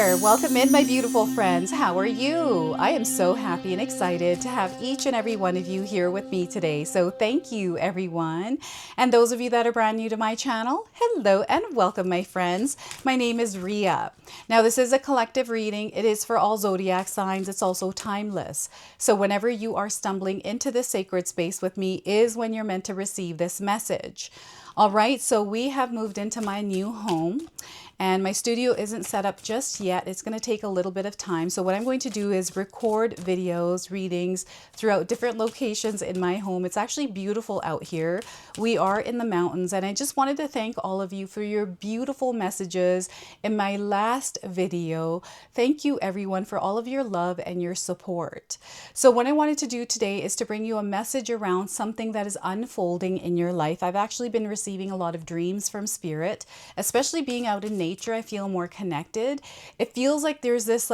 there. Welcome in, my beautiful friends. How are you? I am so happy and excited to have each and every one of you here with me today. So thank you, everyone. And those of you that are brand new to my channel, hello and welcome, my friends. My name is Ria. Now, this is a collective reading. It is for all zodiac signs. It's also timeless. So whenever you are stumbling into this sacred space with me is when you're meant to receive this message. All right, so we have moved into my new home. And my studio isn't set up just yet. It's going to take a little bit of time. So what I'm going to do is record videos, readings throughout different locations in my home. It's actually beautiful out here. We are in the mountains, and I just wanted to thank all of you for your beautiful messages in my last video. Thank you, everyone, for all of your love and your support. So what I wanted to do today is to bring you a message around something that is unfolding in your life. I've actually been receiving a lot of dreams from Spirit, especially being out in nature. I feel more connected. It feels like there's this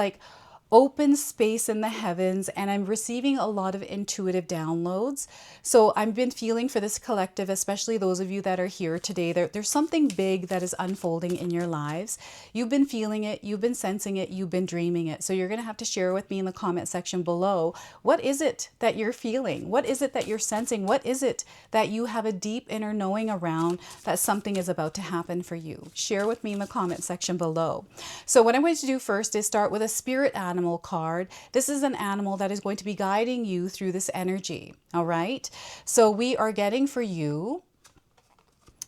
open space in the heavens, and I'm receiving a lot of intuitive downloads. So I've been feeling for this collective, especially those of you that are here today, there's something big that is unfolding in your lives. You've been feeling it, you've been sensing it, you've been dreaming it. So you're going to have to share with me in the comment section below. What is it that you're feeling? What is it that you're sensing? What is it that you have a deep inner knowing around that something is about to happen for you? Share with me in the comment section below. So what I'm going to do first is start with a spirit animal card. This is an animal that is going to be guiding you through this energy. All right. So we are getting for you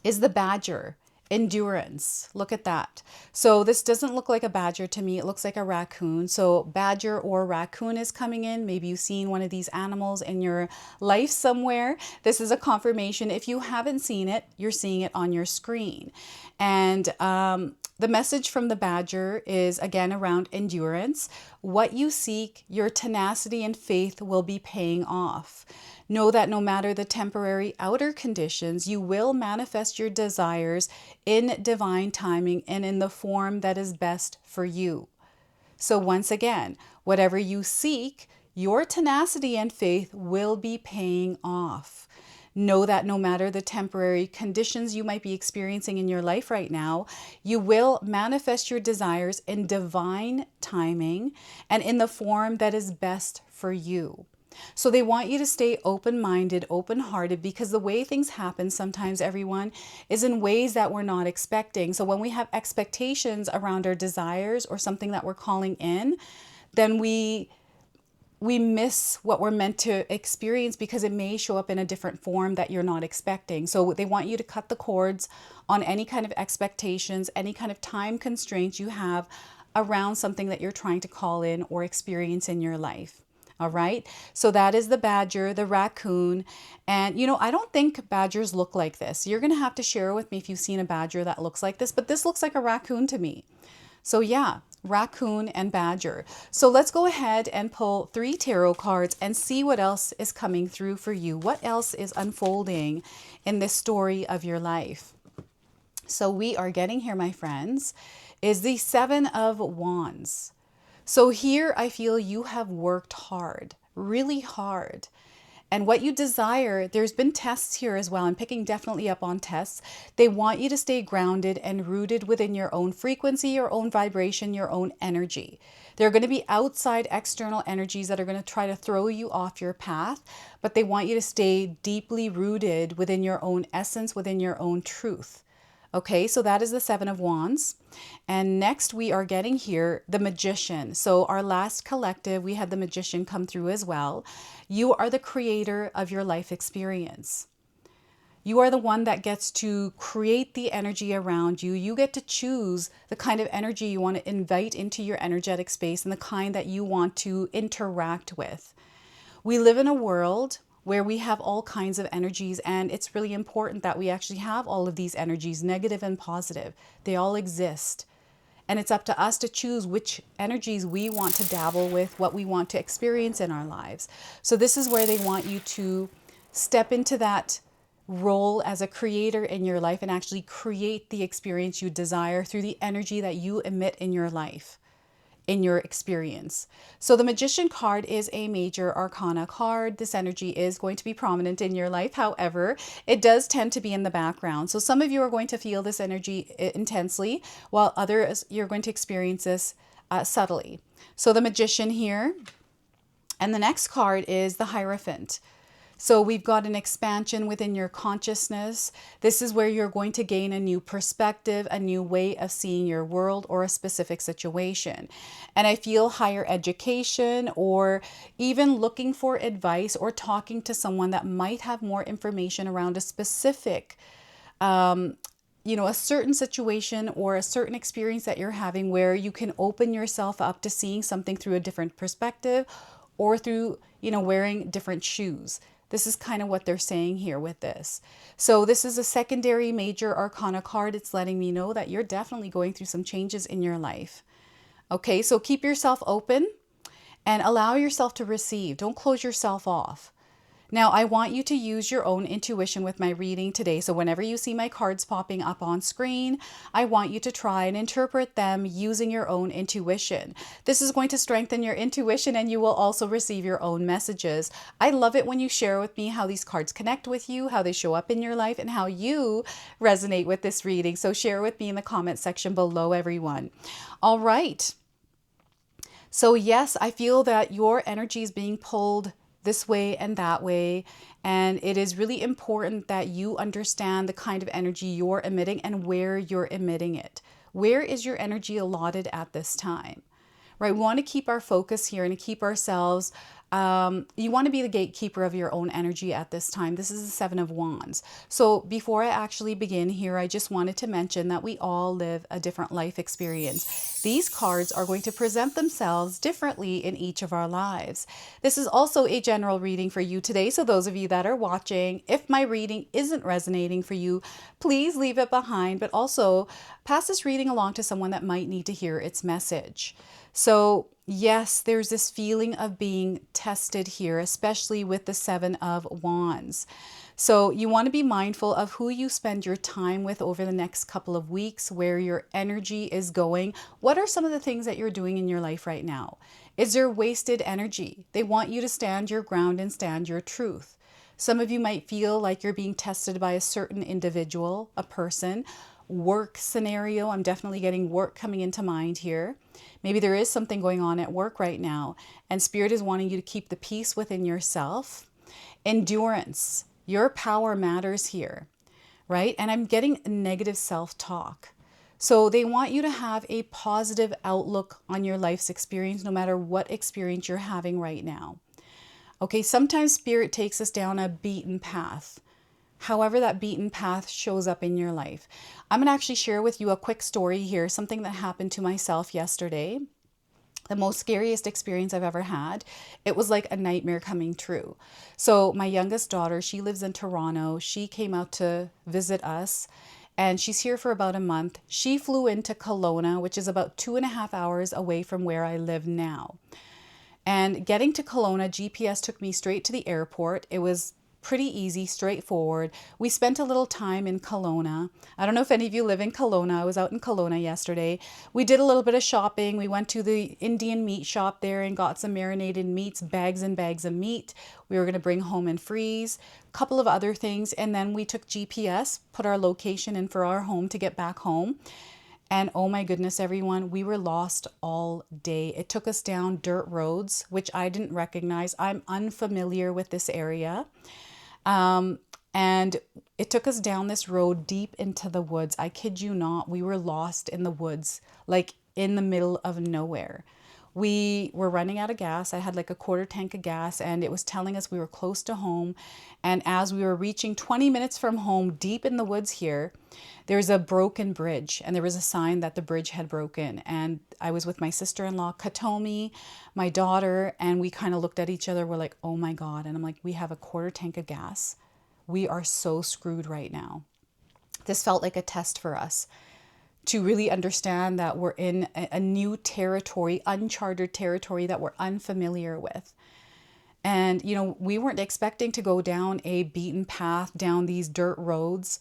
is the badger. Endurance. Look at that. So this doesn't look like a badger to me. It looks like a raccoon. So badger or raccoon is coming in. Maybe you've seen one of these animals in your life somewhere. This is a confirmation. If you haven't seen it, you're seeing it on your screen. And the message from the badger is again around endurance. What you seek, your tenacity and faith will be paying off. Know that no matter the temporary outer conditions, you will manifest your desires in divine timing and in the form that is best for you. So once again, whatever you seek, your tenacity and faith will be paying off. Know that no matter the temporary conditions you might be experiencing in your life right now, you will manifest your desires in divine timing and in the form that is best for you. So they want you to stay open-minded, open-hearted, because the way things happen sometimes, everyone, is in ways that we're not expecting. So when we have expectations around our desires or something that we're calling in, then we miss what we're meant to experience because it may show up in a different form that you're not expecting. So they want you to cut the cords on any kind of expectations, any kind of time constraints you have around something that you're trying to call in or experience in your life. All right. So that is the badger, the raccoon. And, I don't think badgers look like this. You're going to have to share with me if you've seen a badger that looks like this, but this looks like a raccoon to me. So yeah, raccoon and badger. So let's go ahead and pull 3 tarot cards and see what else is coming through for you. What else is unfolding in this story of your life? So we are getting here, my friends, is the 7 of Wands. So here I feel you have worked hard, really hard. And what you desire, there's been tests here as well. I'm picking definitely up on tests. They want you to stay grounded and rooted within your own frequency, your own vibration, your own energy. There are going to be outside external energies that are going to try to throw you off your path, but they want you to stay deeply rooted within your own essence, within your own truth. Okay, so that is the 7 of Wands. And next we are getting here the Magician. So our last collective, we had the Magician come through as well. You are the creator of your life experience. You are the one that gets to create the energy around you. You get to choose the kind of energy you want to invite into your energetic space and the kind that you want to interact with. We live in a world where we have all kinds of energies, and it's really important that we actually have all of these energies, negative and positive. They all exist. And it's up to us to choose which energies we want to dabble with, what we want to experience in our lives. So this is where they want you to step into that role as a creator in your life and actually create the experience you desire through the energy that you emit in your life, in your experience. So the Magician card is a major arcana card. This energy is going to be prominent in your life. However, it does tend to be in the background. So some of you are going to feel this energy intensely, while others, you're going to experience this subtly. So the Magician here. And the next card is the Hierophant. So we've got an expansion within your consciousness. This is where you're going to gain a new perspective, a new way of seeing your world or a specific situation. And I feel higher education, or even looking for advice or talking to someone that might have more information around a specific, a certain situation or a certain experience that you're having, where you can open yourself up to seeing something through a different perspective, or through, wearing different shoes. This is kind of what they're saying here with this. So this is a secondary major arcana card. It's letting me know that you're definitely going through some changes in your life. Okay, so keep yourself open and allow yourself to receive. Don't close yourself off. Now, I want you to use your own intuition with my reading today. So whenever you see my cards popping up on screen, I want you to try and interpret them using your own intuition. This is going to strengthen your intuition, and you will also receive your own messages. I love it when you share with me how these cards connect with you, how they show up in your life, and how you resonate with this reading. So share with me in the comment section below, everyone. All right. So yes, I feel that your energy is being pulled this way and that way. And it is really important that you understand the kind of energy you're emitting and where you're emitting it. Where is your energy allotted at this time? Right? We want to keep our focus here and keep ourselves. You want to be the gatekeeper of your own energy at this time. This is the Seven of Wands. So before I actually begin here, I just wanted to mention that we all live a different life experience. These cards are going to present themselves differently in each of our lives. This is also a general reading for you today. So those of you that are watching, if my reading isn't resonating for you, please leave it behind, but also pass this reading along to someone that might need to hear its message. So yes, there's this feeling of being tested here, especially with the Seven of Wands. So you want to be mindful of who you spend your time with over the next couple of weeks, where your energy is going. What are some of the things that you're doing in your life right now? Is there wasted energy? They want you to stand your ground and stand your truth. Some of you might feel like you're being tested by a certain individual, a person. Work scenario, I'm definitely getting work coming into mind here. Maybe there is something going on at work right now, and Spirit is wanting you to keep the peace within yourself. Endurance, your power matters here, right? And I'm getting negative self-talk. So they want you to have a positive outlook on your life's experience, no matter what experience you're having right now. Okay, sometimes Spirit takes us down a beaten path. However that beaten path shows up in your life. I'm going to actually share with you a quick story here, something that happened to myself yesterday. The most scariest experience I've ever had. It was like a nightmare coming true. So my youngest daughter, she lives in Toronto. She came out to visit us, and she's here for about a month. She flew into Kelowna, which is about 2.5 hours away from where I live now. And getting to Kelowna, GPS took me straight to the airport. It was pretty easy, straightforward. We spent a little time in Kelowna. I don't know if any of you live in Kelowna. I was out in Kelowna yesterday. We did a little bit of shopping. We went to the Indian meat shop there and got some marinated meats, bags and bags of meat. We were going to bring home and freeze. A couple of other things. And then we took GPS, put our location in for our home to get back home. And oh my goodness, everyone, we were lost all day. It took us down dirt roads, which I didn't recognize. I'm unfamiliar with this area. And it took us down this road deep into the woods. I kid you not, we were lost in the woods, like in the middle of nowhere. We were running out of gas. I had like a quarter tank of gas, and it was telling us we were close to home. And as we were reaching 20 minutes from home, deep in the woods here, there's a broken bridge, and there was a sign that the bridge had broken. And I was with my sister-in-law, Katomi, my daughter, and we kind of looked at each other. We're like, oh my God. And I'm like, we have a quarter tank of gas. We are so screwed right now. This felt like a test for us to really understand that we're in a new territory, uncharted territory that we're unfamiliar with. And, we weren't expecting to go down a beaten path, down these dirt roads.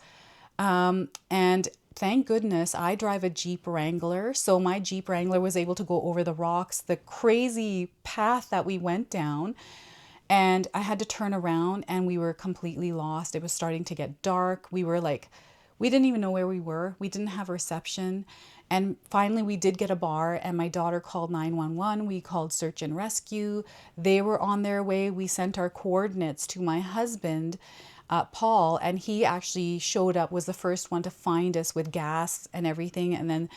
And thank goodness I drive a Jeep Wrangler. So my Jeep Wrangler was able to go over the rocks, the crazy path that we went down. And I had to turn around, and we were completely lost. It was starting to get dark. We were like, we didn't even know where we were. We didn't have reception. And finally, we did get a bar, and my daughter called 911. We called search and rescue. They were on their way. We sent our coordinates to my husband, Paul, and he actually showed up, was the first one to find us with gas and everything. And then,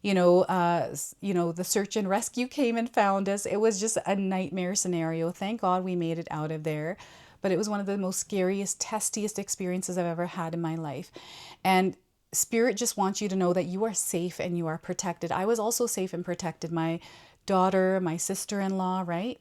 the search and rescue came and found us. It was just a nightmare scenario. Thank God we made it out of there. But it was one of the most scariest, testiest experiences I've ever had in my life. And Spirit just wants you to know that you are safe and you are protected. I was also safe and protected. My daughter, my sister-in-law, right?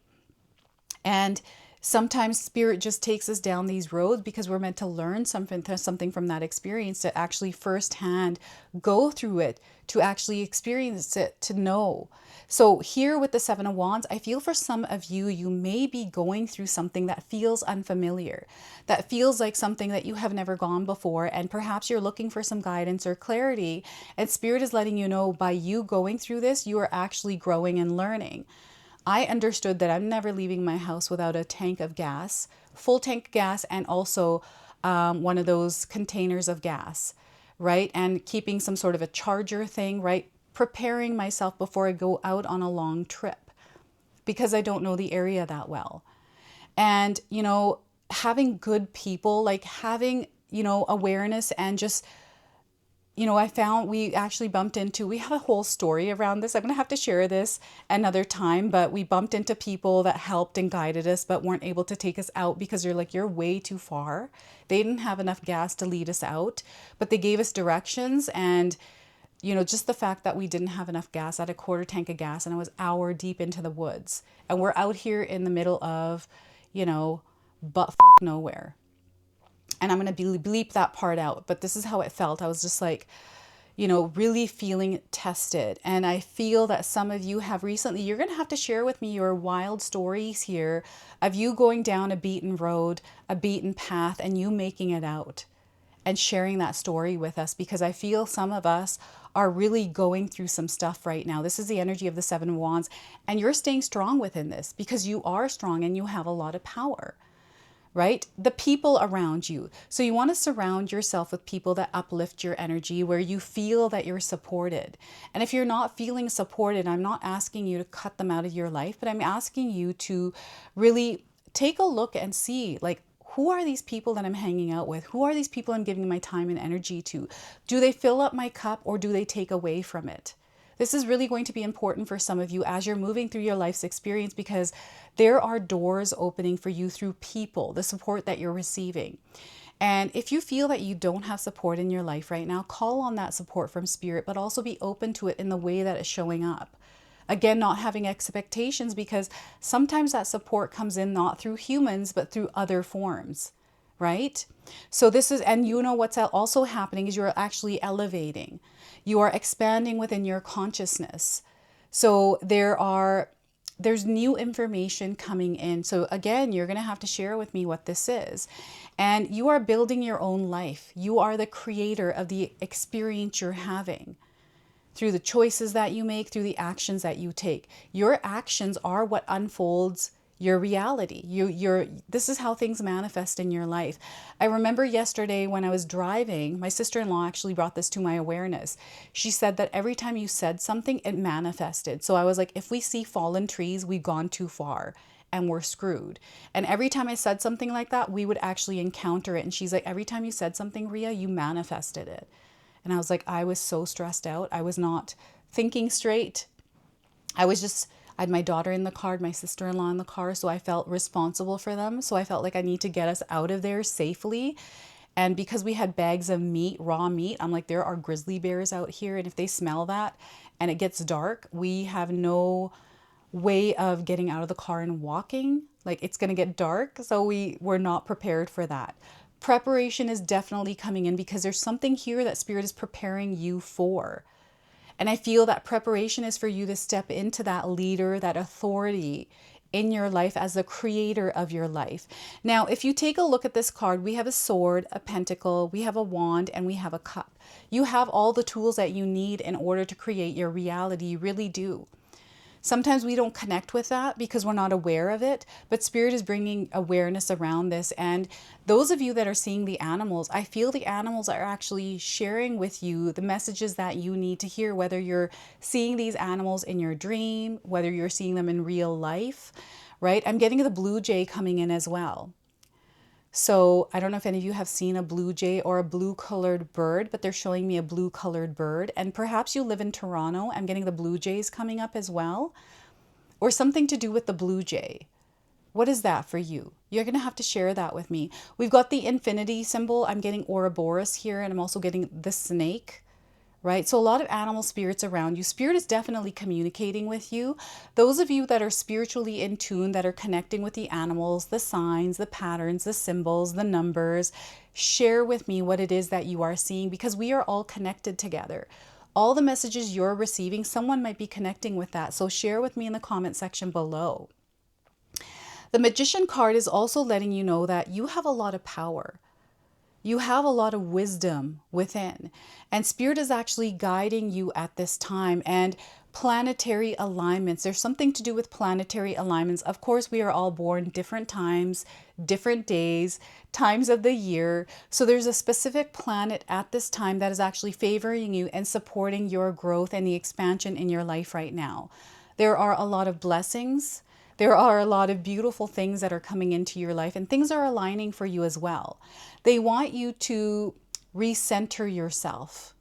And sometimes Spirit just takes us down these roads because we're meant to learn something from that experience, to actually firsthand go through it, to actually experience it, to know. So here with the Seven of Wands, I feel for some of you, you may be going through something that feels unfamiliar, that feels like something that you have never gone before. And perhaps you're looking for some guidance or clarity. And Spirit is letting you know, by you going through this, you are actually growing and learning. I understood that I'm never leaving my house without a tank of gas, full tank gas, and also one of those containers of gas, right? And keeping some sort of a charger thing, right? Preparing myself before I go out on a long trip because I don't know the area that well. And, having good people, like having, awareness and just, I found we actually we have a whole story around this. I'm going to have to share this another time, but we bumped into people that helped and guided us, but weren't able to take us out because they're like, you're way too far. They didn't have enough gas to lead us out, but they gave us directions. And, just the fact that we didn't have enough gas, I had a quarter tank of gas and I was hour deep into the woods, and we're out here in the middle of, butt nowhere. And I'm going to bleep that part out, but this is how it felt. I was just like, really feeling tested. And I feel that some of you have recently, you're going to have to share with me your wild stories here of you going down a beaten road, a beaten path, and you making it out and sharing that story with us, because I feel some of us are really going through some stuff right now. This is the energy of the Seven of Wands, and you're staying strong within this because you are strong and you have a lot of power. Right? The people around you. So you want to surround yourself with people that uplift your energy, where you feel that you're supported. And if you're not feeling supported, I'm not asking you to cut them out of your life, but I'm asking you to really take a look and see, like, who are these people that I'm hanging out with? Who are these people I'm giving my time and energy to? Do they fill up my cup or do they take away from it? This is really going to be important for some of you as you're moving through your life's experience, because there are doors opening for you through people, the support that you're receiving. And if you feel that you don't have support in your life right now, call on that support from Spirit, but also be open to it in the way that it's showing up. Again, not having expectations, because sometimes that support comes in not through humans, but through other forms, right? So this is, and what's also happening is you're actually elevating. You are expanding within your consciousness. So there's new information coming in. So again, you're going to have to share with me what this is. And you are building your own life. You are the creator of the experience you're having through the choices that you make, through the actions that you take. Your actions are what unfolds your reality. This is how things manifest in your life. I remember yesterday when I was driving, my sister-in-law actually brought this to my awareness. She said that every time you said something, it manifested. So I was like, if we see fallen trees, we've gone too far and we're screwed. And every time I said something like that, we would actually encounter it. And she's like, every time you said something, Ria, you manifested it. And I was like, I was so stressed out. I was not thinking straight. I had my daughter in the car, my sister-in-law in the car, so I felt responsible for them. So I felt like I need to get us out of there safely. And because we had bags of meat, raw meat, I'm like, there are grizzly bears out here. And if they smell that and it gets dark, we have no way of getting out of the car and walking. Like, it's going to get dark. So we're not prepared for that. Preparation is definitely coming in because there's something here that Spirit is preparing you for. And I feel that preparation is for you to step into that leader, that authority in your life as the creator of your life. Now, if you take a look at this card, we have a sword, a pentacle, we have a wand, and we have a cup. You have all the tools that you need in order to create your reality. You really do. Sometimes we don't connect with that because we're not aware of it, but Spirit is bringing awareness around this. And those of you that are seeing the animals, I feel the animals are actually sharing with you the messages that you need to hear, whether you're seeing these animals in your dream, whether you're seeing them in real life, right? I'm getting the blue jay coming in as well. So I don't know if any of you have seen a blue jay or a blue colored bird, but they're showing me a blue colored bird. And perhaps you live in Toronto. I'm getting the blue jays coming up as well, or something to do with the blue jay. What is that for you? You're going to have to share that with me. We've got the infinity symbol. I'm getting Ouroboros here, and I'm also getting the snake. Right? So a lot of animal spirits around you. Spirit is definitely communicating with you. Those of you that are spiritually in tune, that are connecting with the animals, the signs, the patterns, the symbols, the numbers, share with me what it is that you are seeing, because we are all connected together. All the messages you're receiving, someone might be connecting with that. So share with me in the comment section below. The Magician card is also letting you know that you have a lot of power. You have a lot of wisdom within, and Spirit is actually guiding you at this time. And planetary alignments, there's something to do with planetary alignments. Of course, we are all born different times, different days, times of the year. So there's a specific planet at this time that is actually favoring you and supporting your growth and the expansion in your life right now. There are a lot of blessings. There are a lot of beautiful things that are coming into your life, and things are aligning for you as well. They want you to recenter yourself.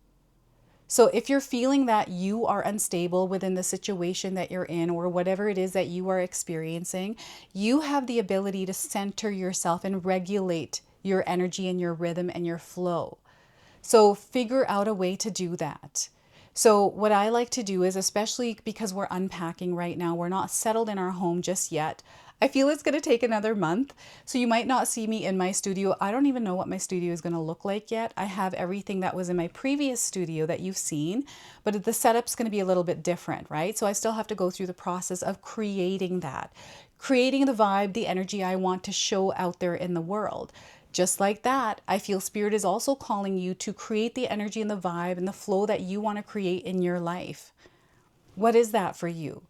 So if you're feeling that you are unstable within the situation that you're in, or whatever it is that you are experiencing, you have the ability to center yourself and regulate your energy and your rhythm and your flow. So figure out a way to do that. So what I like to do is, especially because we're unpacking right now, we're not settled in our home just yet. I feel it's going to take another month. So you might not see me in my studio. I don't even know what my studio is going to look like yet. I have everything that was in my previous studio that you've seen, but the setup's going to be a little bit different, right? So I still have to go through the process of creating that, creating the vibe, the energy I want to show out there in the world. Just like that, I feel Spirit is also calling you to create the energy and the vibe and the flow that you want to create in your life. What is that for you?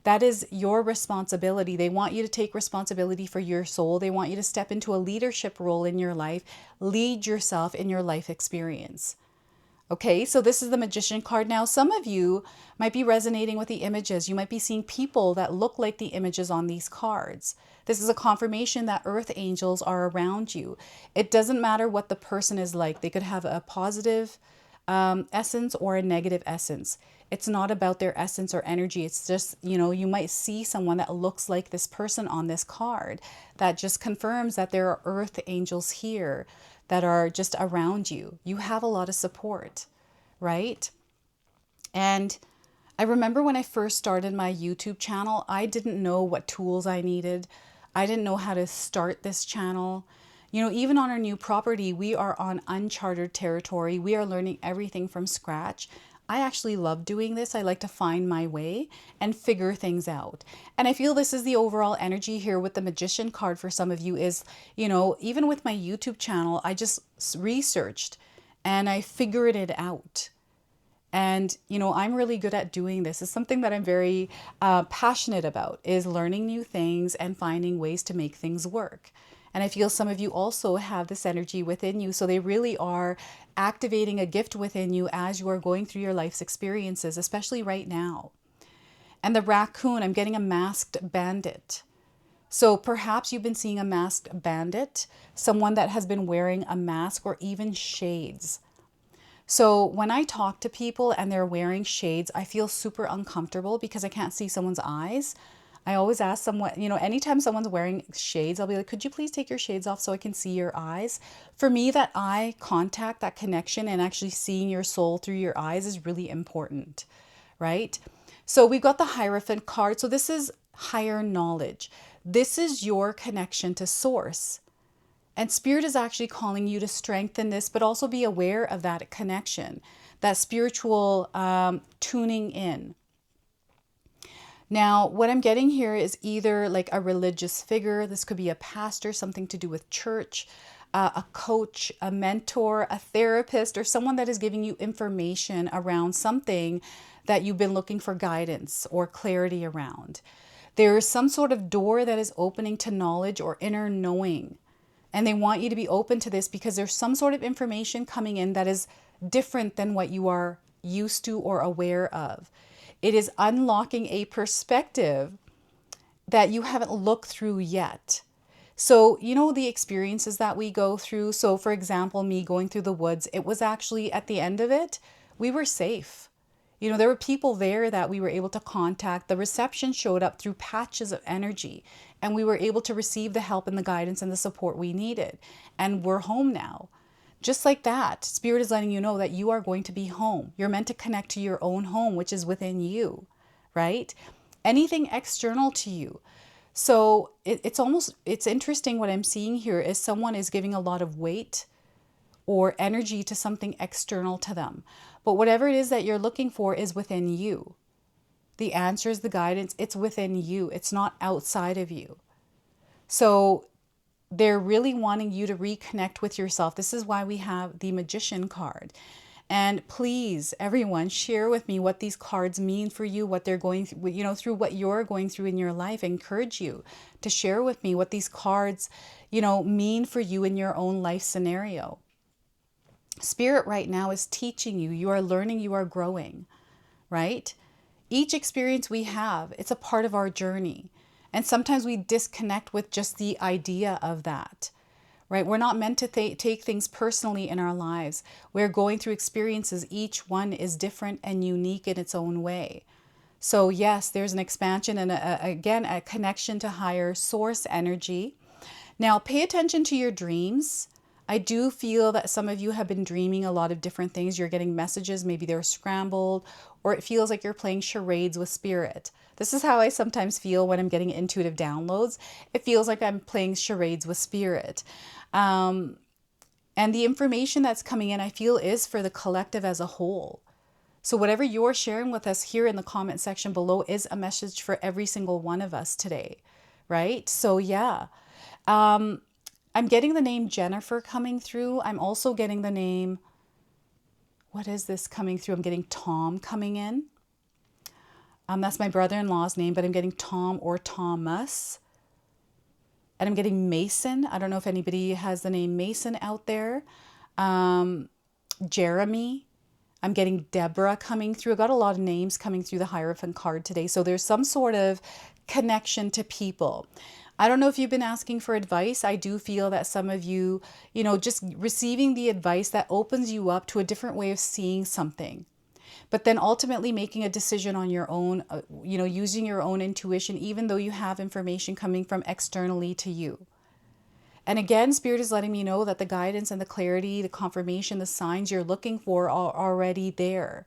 That is your responsibility. They want you to take responsibility for your soul. They want you to step into a leadership role in your life, lead yourself in your life experience. Okay, so this is the Magician card. Now, some of you might be resonating with the images. You might be seeing people that look like the images on these cards. This is a confirmation that earth angels are around you. It doesn't matter what the person is like. They could have a positive essence or a negative essence. It's not about their essence or energy. It's just, you might see someone that looks like this person on this card. That just confirms that there are earth angels here that are just around you. You have a lot of support, right? And I remember when I first started my YouTube channel, I didn't know what tools I needed. I didn't know how to start this channel. Even on our new property, we are on uncharted territory. We are learning everything from scratch. I actually love doing this. I like to find my way and figure things out. And I feel this is the overall energy here with the Magician card for some of you is, even with my YouTube channel, I just researched and I figured it out. And, I'm really good at doing this. It's something that I'm very passionate about, is learning new things and finding ways to make things work. And I feel some of you also have this energy within you. So they really are activating a gift within you as you are going through your life's experiences, especially right now. And the raccoon, I'm getting a masked bandit. So perhaps you've been seeing a masked bandit, someone that has been wearing a mask or even shades. So when I talk to people and they're wearing shades, I feel super uncomfortable because I can't see someone's eyes. I always ask someone, anytime someone's wearing shades, I'll be like, could you please take your shades off so I can see your eyes? For me, that eye contact, that connection, and actually seeing your soul through your eyes is really important, right? So we've got the Hierophant card. So this is higher knowledge. This is your connection to source. And Spirit is actually calling you to strengthen this, but also be aware of that connection, that spiritual tuning in. Now, what I'm getting here is either like a religious figure. This could be a pastor, something to do with church. a coach, a mentor, a therapist, or someone that is giving you information around something that you've been looking for guidance or clarity around. There is some sort of door that is opening to knowledge or inner knowing. And they want you to be open to this because there's some sort of information coming in that is different than what you are used to or aware of. It is unlocking a perspective that you haven't looked through yet. So, you know, the experiences that we go through. So, for example, me going through the woods, it was actually at the end of it, we were safe. You know, there were people there that we were able to contact. The reception showed up through patches of energy, and we were able to receive the help and the guidance and the support we needed. And we're home now. Just like that, Spirit is letting you know that you are going to be home. You're meant to connect to your own home, which is within you, right? Anything external to you. So it's interesting what I'm seeing here is someone is giving a lot of weight or energy to something external to them. But whatever it is that you're looking for is within you. The answers, the guidance, it's within you. It's not outside of you. So they're really wanting you to reconnect with yourself. This is why we have the Magician card. And please, everyone, share with me what these cards mean for you, what they're going through, you know, through what you're going through in your life. I encourage you to share with me what these cards, you know, mean for you in your own life scenario. Spirit right now is teaching you. You are learning, you are growing, right? Each experience we have, it's a part of our journey. And sometimes we disconnect with just the idea of that. Right? We're not meant to take things personally in our lives. We're going through experiences. Each one is different and unique in its own way. So yes, there's an expansion and again, a connection to higher source energy. Now, pay attention to your dreams. I do feel that some of you have been dreaming a lot of different things. You're getting messages, maybe they're scrambled, or it feels like you're playing charades with spirit. This is how I sometimes feel when I'm getting intuitive downloads. It feels like I'm playing charades with spirit. And the information that's coming in, I feel, is for the collective as a whole. So whatever you're sharing with us here in the comment section below is a message for every single one of us today, right? So yeah, I'm getting the name Jennifer coming through. I'm also getting the name, what is this coming through? I'm getting Tom coming in. That's my brother-in-law's name, but I'm getting Tom or Thomas. And I'm getting Mason. I don't know if anybody has the name Mason out there. Jeremy. I'm getting Deborah coming through. I got a lot of names coming through the Hierophant card today. So there's some sort of connection to people. I don't know if you've been asking for advice. I do feel that some of you, you know, just receiving the advice that opens you up to a different way of seeing something. But then ultimately making a decision on your own, you know, using your own intuition, even though you have information coming from externally to you. And again, Spirit is letting me know that the guidance and the clarity, the confirmation, the signs you're looking for are already there.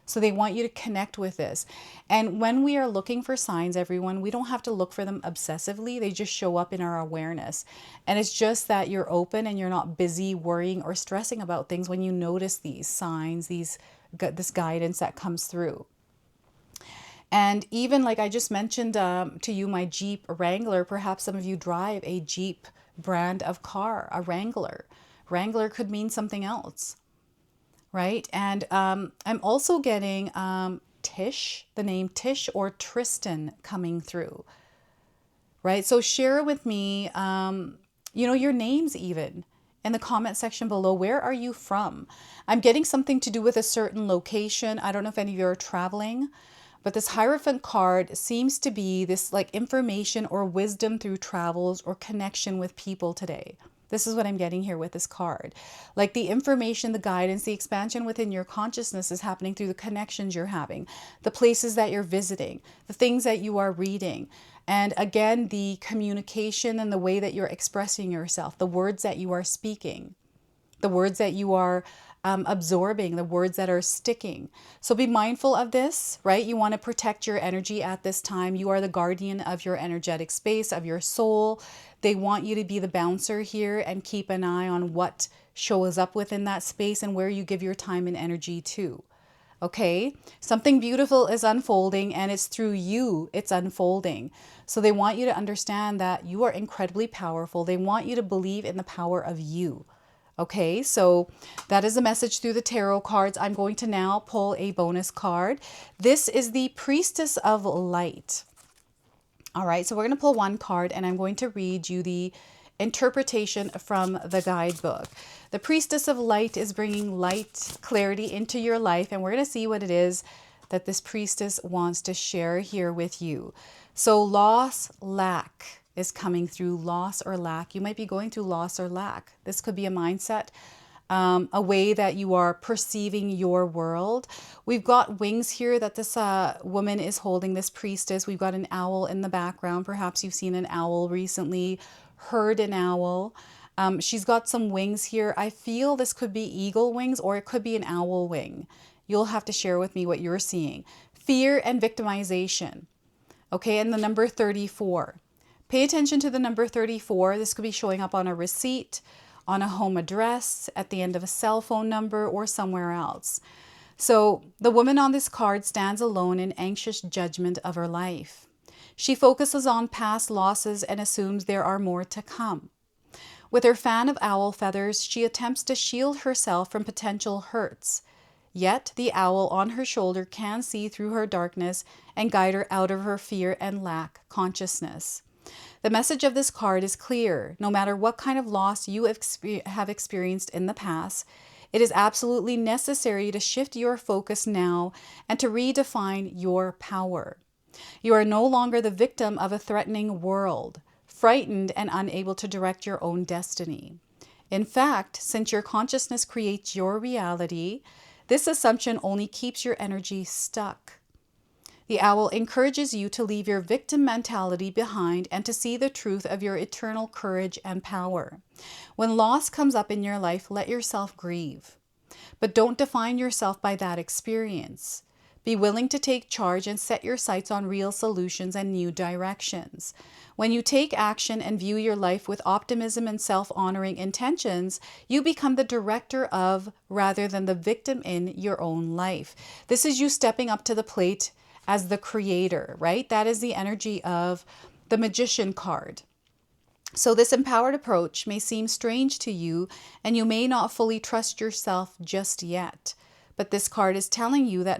So they want you to connect with this. And when we are looking for signs, everyone, we don't have to look for them obsessively. They just show up in our awareness. And it's just that you're open and you're not busy worrying or stressing about things when you notice these signs, this guidance that comes through. And even like I just mentioned to you, my Jeep Wrangler, perhaps some of you drive a Jeep brand of car, a Wrangler. Wrangler could mean something else, right? And I'm also getting Tish, the name Tish or Tristan coming through, right? So share with me, you know, your names even in the comment section below. Where are you from? I'm getting something to do with a certain location. I don't know if any of you are traveling, but this Hierophant card seems to be this like information or wisdom through travels or connection with people today. This is what I'm getting here with this card. Like the information, the guidance, the expansion within your consciousness is happening through the connections you're having, the places that you're visiting, the things that you are reading. And again, the communication and the way that you're expressing yourself, the words that you are speaking, the words that you are absorbing, the words that are sticking. So be mindful of this, right? You want to protect your energy at this time. You are the guardian of your energetic space, of your soul. They want you to be the bouncer here and keep an eye on what shows up within that space and where you give your time and energy to. Okay, something beautiful is unfolding, and it's through you it's unfolding. So they want you to understand that you are incredibly powerful. They want you to believe in the power of you. Okay, so that is a message through the tarot cards. I'm going to now pull a bonus card. This is the Priestess of Light. All right, so we're going to pull one card, and I'm going to read you the interpretation from the guidebook. The Priestess of Light is bringing light, clarity into your life, and we're going to see what it is that this priestess wants to share here with you. So loss, lack is coming through. Loss or lack. You might be going through loss or lack. This could be a mindset, a way that you are perceiving your world. We've got wings here that this woman is holding, this priestess. We've got an owl in the background. Perhaps you've seen an owl recently, heard an owl. She's got some wings here. I feel this could be eagle wings, or it could be an owl wing. You'll have to share with me what you're seeing. Fear and victimization. Okay, and the number 34. Pay attention to the number 34. This could be showing up on a receipt, on a home address, at the end of a cell phone number, or somewhere else. So the woman on this card stands alone in anxious judgment of her life. She focuses on past losses and assumes there are more to come. With her fan of owl feathers, she attempts to shield herself from potential hurts. Yet the owl on her shoulder can see through her darkness and guide her out of her fear and lack consciousness. The message of this card is clear. No matter what kind of loss you have experienced in the past, it is absolutely necessary to shift your focus now and to redefine your power. You are no longer the victim of a threatening world, frightened and unable to direct your own destiny. In fact, since your consciousness creates your reality, this assumption only keeps your energy stuck. The owl encourages you to leave your victim mentality behind and to see the truth of your eternal courage and power. When loss comes up in your life, let yourself grieve. But don't define yourself by that experience. Be willing to take charge and set your sights on real solutions and new directions. When you take action and view your life with optimism and self-honoring intentions, you become the director of, rather than the victim in, your own life. This is you stepping up to the plate as the creator, right? That is the energy of the Magician card. So this empowered approach may seem strange to you, and you may not fully trust yourself just yet. But this card is telling you that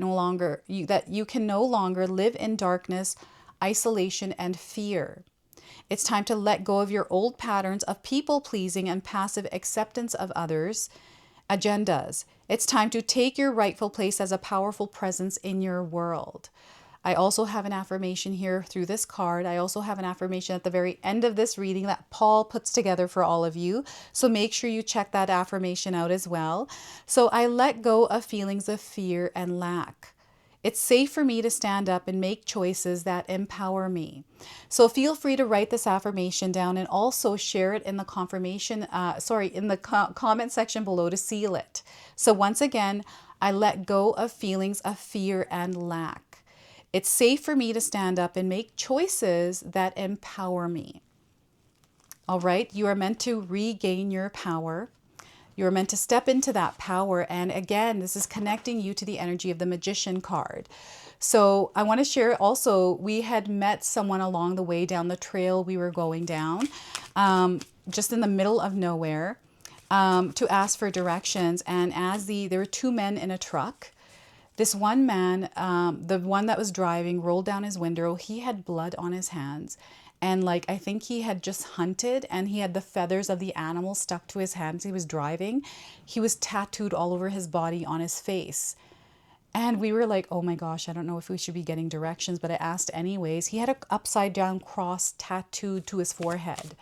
you can no longer live in darkness, isolation, and fear. It's time to let go of your old patterns of people-pleasing and passive acceptance of others' agendas. It's time to take your rightful place as a powerful presence in your world. I also have an affirmation here through this card. I also have an affirmation at the very end of this reading that Paul puts together for all of you. So make sure you check that affirmation out as well. So I let go of feelings of fear and lack. It's safe for me to stand up and make choices that empower me. So feel free to write this affirmation down and also share it in the comment section below to seal it. So once again, I let go of feelings of fear and lack. It's safe for me to stand up and make choices that empower me. All right, you are meant to regain your power. You're meant to step into that power. And again, this is connecting you to the energy of the Magician card. So I want to share also, we had met someone along the way down the trail we were going down, just in the middle of nowhere, to ask for directions. And there were two men in a truck. This one man, the one that was driving, rolled down his window. He had blood on his hands. And I think he had just hunted, and he had the feathers of the animal stuck to his hands. He was driving. He was tattooed all over his body on his face. And we were like, oh my gosh, I don't know if we should be getting directions, but I asked anyways. He had an upside down cross tattooed to his forehead.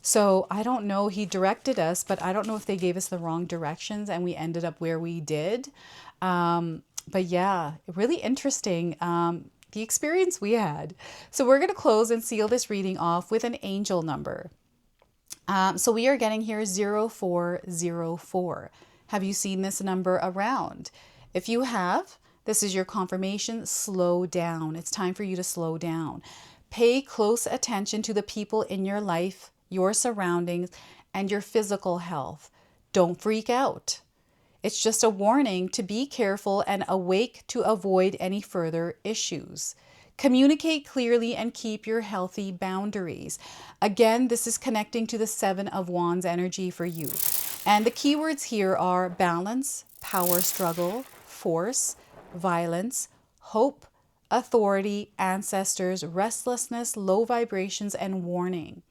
So I don't know, he directed us, but I don't know if they gave us the wrong directions and we ended up where we did. But yeah, really interesting, the experience we had. So we're going to close and seal this reading off with an angel number. So we are getting here 0404. Have you seen this number around? If you have, this is your confirmation. Slow down. It's time for you to slow down. Pay close attention to the people in your life, your surroundings, and your physical health. Don't freak out. It's just a warning to be careful and awake to avoid any further issues. Communicate clearly and keep your healthy boundaries. Again, this is connecting to the Seven of Wands energy for you. And the keywords here are balance, power struggle, force, violence, hope, authority, ancestors, restlessness, low vibrations, and warning.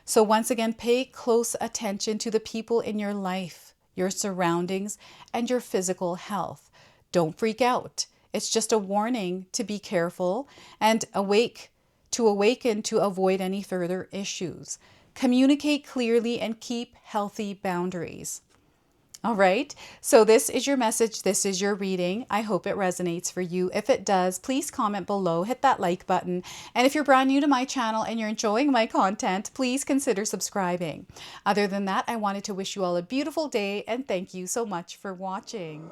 So once again, pay close attention to the people in your life, your surroundings, and your physical health. Don't freak out. It's just a warning to be careful and awaken to avoid any further issues. Communicate clearly and keep healthy boundaries. All right, so this is your message. This is your reading. I hope it resonates for you. If it does, please comment below, hit that like button. And if you're brand new to my channel and you're enjoying my content, please consider subscribing. Other than that, I wanted to wish you all a beautiful day and thank you so much for watching.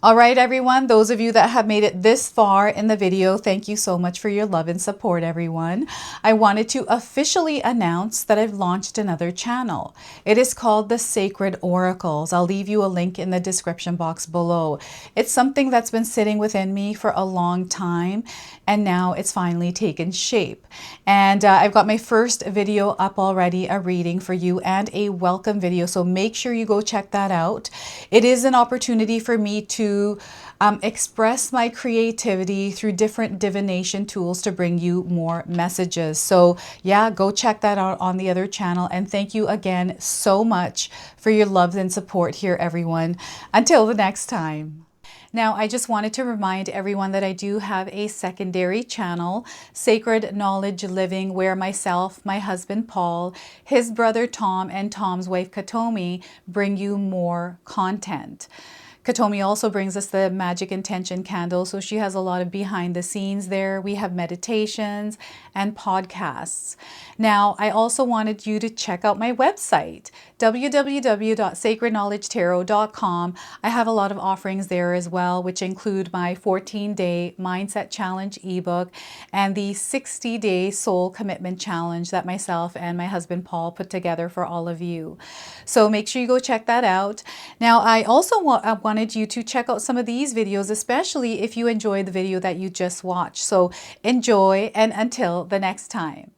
All right, everyone, those of you that have made it this far in the video, thank you so much for your love and support, everyone. I wanted to officially announce that I've launched another channel. It is called The Sacred Oracles. I'll leave you a link in the description box below. It's something that's been sitting within me for a long time, and now it's finally taken shape. And I've got my first video up already, a reading for you and a welcome video. So make sure you go check that out. It is an opportunity for me to express my creativity through different divination tools to bring you more messages. So yeah, go check that out on the other channel. And thank you again so much for your love and support here, everyone. Until the next time. Now, I just wanted to remind everyone that I do have a secondary channel, Sacred Knowledge Living, where myself, my husband Paul, his brother Tom, and Tom's wife Katomi bring you more content. Katomi also brings us the Magic Intention candle, so she has a lot of behind the scenes there. We have meditations and podcasts. Now, I also wanted you to check out my website, www.sacredknowledgetarot.com. I have a lot of offerings there as well, which include my 14-day Mindset Challenge ebook and the 60-day Soul Commitment Challenge that myself and my husband Paul put together for all of you. So make sure you go check that out. Now, I also wanted you to check out some of these videos, especially if you enjoyed the video that you just watched. So enjoy, and until the next time.